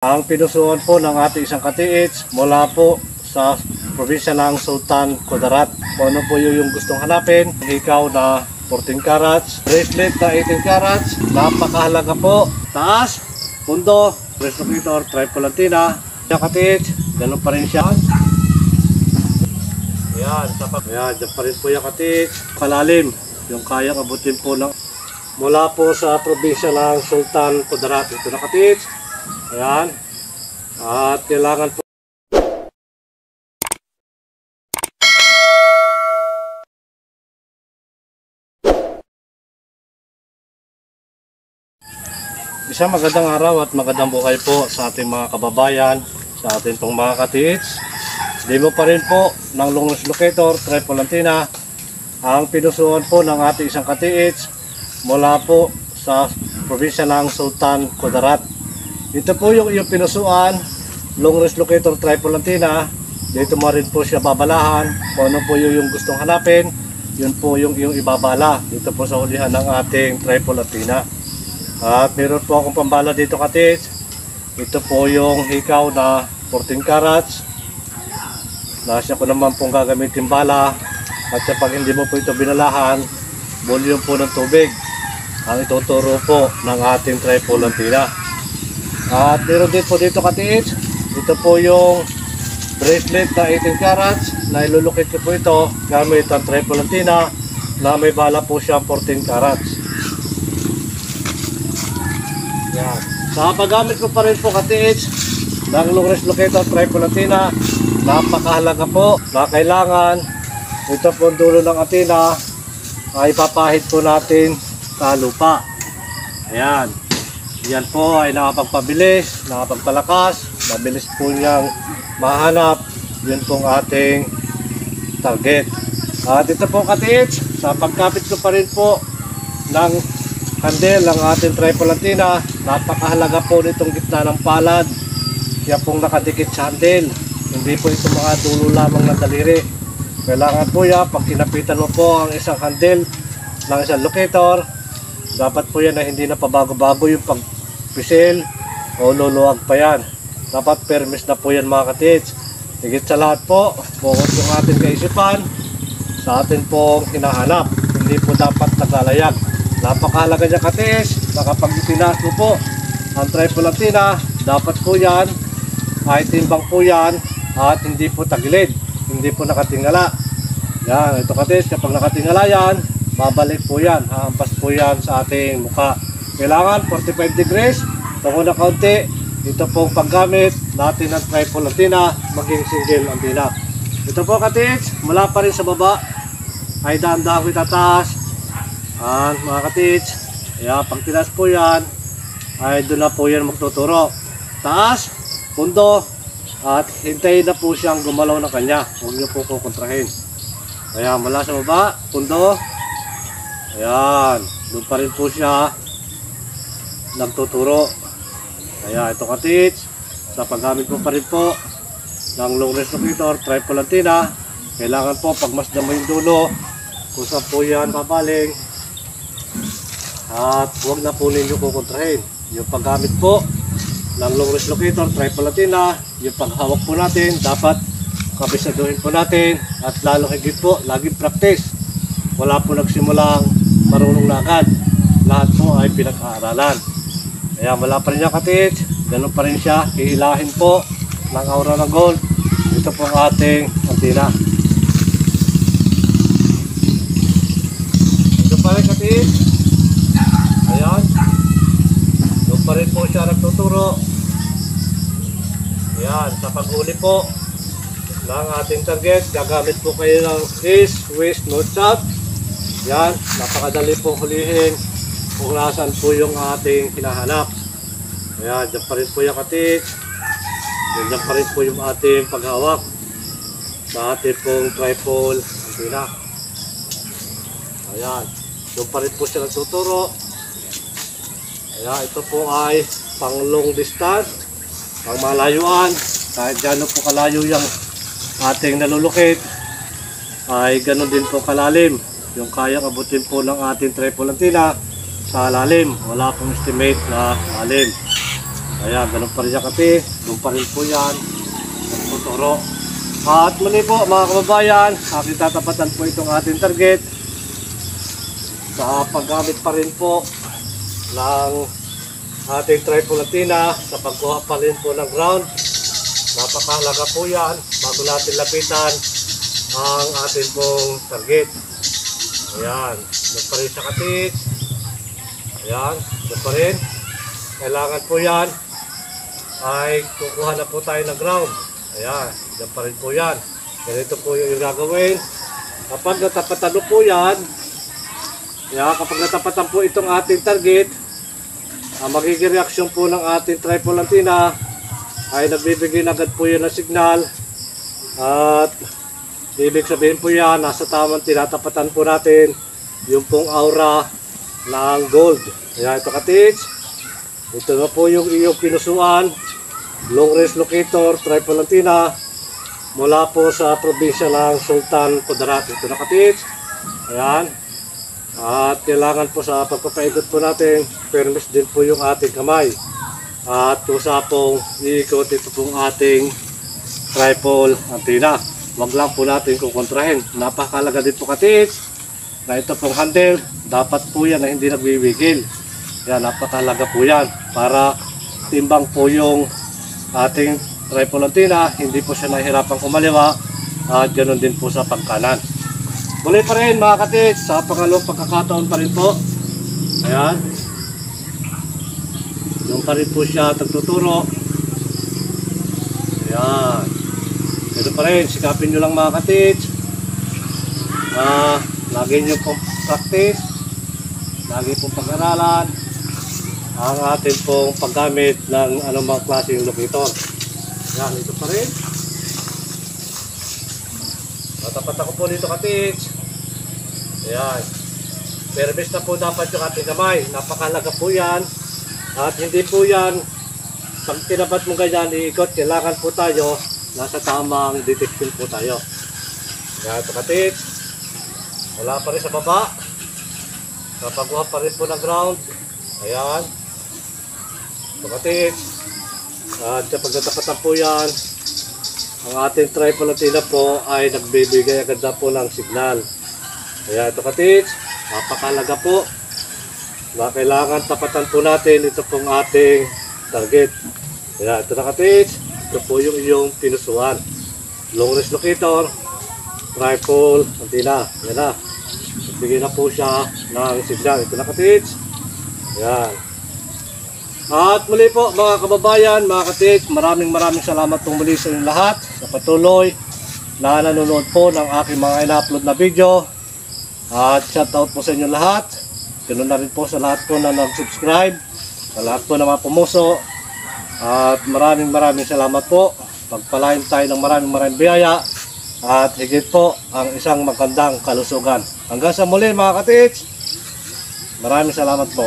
Ang pinusuan po ng ating isang katiits mula po sa probinsya ng Sultan Kudarat. Kung ano po yung gustong hanapin, hikaw na 14 carats, bracelet na 18 carats, napakahalaga po. Taas, pundo, resonator, triple antenna. Yung katiits, ganun pa rin siya. Ayan, dyan pa rin po yung katiits. Kalalim, yung kayang abutin po ng mula po sa probinsya ng Sultan Kudarat. Ito na katiits. Ayan. At kailangan po isang magandang araw at magandang buhay po sa ating mga kababayan, sa ating pong mga katiits. Demo pa rin po ng long range locator, triple antenna, ang pinusuan po ng ating isang katiits mula po sa probinsya ng Sultan Kudarat. Ito po yung iyong pinusuan, long range locator, triple antenna. Dito mo rin po siya babalahan. Kung ano po yung gustong hanapin, yun po yung iyong ibabala dito po sa hulihan ng ating triple antenna. At meron po akong pambala dito katiits. Ito po yung hikaw na 14 carats. Nasya ko naman pong gagamitin bala. At kapag hindi mo po ito binalahan, volume po ng tubig ang ituturo po ng ating triple antenna. At meron din po dito katiits, ito po yung bracelet na 18 carats na ilulukit ko po ito gamit ang triple antenna na may bala po siyang 14 carats. Yan. Sa paggamit ko pa rin po katiits ng long range locator triple antenna, napakahalaga po na kailangan ito po ang dulo ng antenna ay papahid po natin sa lupa. Ayan. Yan po ay nakapagpabilis, nakapagpalakas, mabilis po niyang mahanap. Yun pong ating target. At ito po katiits, sa pagkapit ko pa rin po ng handle ng ating triple antenna, napakahalaga po nitong gitna ng palad. Kaya pong nakadikit sa handle, hindi po ito mga dulo lamang ng daliri. Kailangan po yan, pag kinapitan mo po ang isang handle ng isang locator, dapat po yan na hindi na pabago-bago yung pagpisil o luluwag pa yan. Dapat permis na po yan mga katiits. Higit sa lahat po, focus yung ating kaisipan sa atin pong hinahanap. Hindi po dapat naglalayag. Napakahalaga niya katiits na kapag itinaas mo po ang triple antenna, dapat po yan ay timbang po yan at hindi po tagilid, hindi po nakatingala. Yan, ito katiits, kapag nakatingala yan, babalik po yan, haampas po yan sa ating mukha. Kailangan 45 degrees, tungo na kaunti. Ito pong paggamit natin ng triple antenna, maging single antenna. Ito po katiits, mula pa rin sa baba, ay dahan-dahan ko itataas. Mga katiits, kaya pag tinaas po yan, ay doon na po yan magtuturo. Taas, pundo, at hintayin na po siyang gumalaw na kanya. Huwag niyo po kukontrahin. Kaya mula sa baba, pundo. Ayan, doon pa rin po siya nagtuturo. Kaya ito katiits, sa paggamit po pa rin po ng long range locator, triple antenna, kailangan po pagmasdan mo yung dulo kung saan po yan babaling. At huwag na po ninyo kukontrahin. Yung paggamit po ng long range locator, triple antenna, yung paghawak po natin, dapat kabisaduhin po natin. At lalo higit po, laging practice. Wala po nagsimulang marunong na agad. Lahat po ay pinag-aaralan. Kaya wala pa rin niya katiits. Ganun pa rin siya. Hihilahin po ng aura ng gold. Ito po ang ating antenna. Ito pa rin katiits. Ayan. Doon pa rin po siya nagtuturo. Ayan. Sa paghuli po ng ating target, gagamit po kayo ng east, west, north, south. Yan, napakadali pong hulihin kung nasan po yung ating hinahanap. Ayan, dyan pa rin po yung katiits. Dyan pa rin po yung ating paghawak sa ating pong triple antenna. Ayan, doon pa rin po siya nagtuturo. Ayan, ito po ay pang long distance, pang malayuan. Kahit gano'n po kalayo yung ating nalulukit, ay gano'n din po kalalim yung kayang abutin po ng ating triple antenna sa lalim. Wala pong estimate na lalim. Ayan, ganun pa rin yan kati. Doon pa rin po yan. Tuturo. At muli po mga kababayan, aking tatapatan po itong ating target sa paggamit pa rin po ng ating tripolatina sa pagkuha pa rin po ng ground. Napakahalaga po yan bago natin lapitan ang ating pong target. Ayan, doon pa rin sa katit. Ayan, doon pa rin. Kailangan po yan ay kukuha na po tayo ng ground. Ayan, dyan pa rin po yan. Ganito po yung gagawin. Kapag natapatan po yan, kapag natapatan po itong ating target, ang magiging reaksyon po ng ating tripolatina ay nagbibigay agad po yan ng signal. At ibig sabihin po yan, nasa tamang tinatapatan po natin yung pong aura ng gold. Ayan, ito katits. Ito na po yung iyong pinusuan. Long range locator, tripolatina mula po sa probinsya ng Sultan Kudarat. Ito na katits. Ayan. At kailangan po sa pagpapaikot po natin, permis din po yung ating kamay. At kusa pong iikot ito pong ating tripod antenna. Huwag lang po natin kukontrahin. Napakalaga din po katits na ito pong handle. Dapat po yan na hindi nagwiwigil. Yan, napakalaga po yan para timbang po yung ating tripod antenna, hindi po siya nahihirapan kumaliwa at ganoon din po sa pagkanan. Muli pa rin mga katits, sa pangalawang pagkakataon pa rin po. Ayan. Doon pa rin po siya nagtuturo. Ayan. Ito pa rin, sikapin nyo lang mga katits. Lagi nyo pong practice. Lagi pong pag-aralan ang atin pong paggamit ng anumang klaseng locator. Yan, ito pa rin. Matapat ako po dito katits. Ayan. Permis na po dapat yung ating kamay. Napakalaga po yan. At hindi po yan, pag tinapat mo ganyan, iikot, kailangan po tayo, nasa tamang detection po tayo. Ayan, ito katits. Wala pa rin sa baba. Kapagkuha pa rin po ng ground. Ayan. Kapatid, at kapag natapatan po yan, ang ating tripolatina po ay nagbibigay agad na po ng signal. Kaya ito kapatid, napakalaga po na kailangan tapatan po natin ito pong ating target. Kaya ito na kapatid, ito po yung iyong pinusuan. Long range locator, tripod antenna. Yan na, bigyan na po siya ng signal. Ito na kapatid. Yan. At muli po mga kababayan, mga katits, maraming salamat po muli sa inyong lahat sa patuloy na nanonood po ng aking mga ina-upload na video. At shout out po sa inyong lahat. Ganoon na rin po sa lahat po na nag-subscribe, sa lahat po na mga pumuso. At maraming salamat po. Pagpalain tayo ng maraming biyaya at higit po ang isang magandang kalusugan. Hanggang sa muli mga katits, maraming salamat po.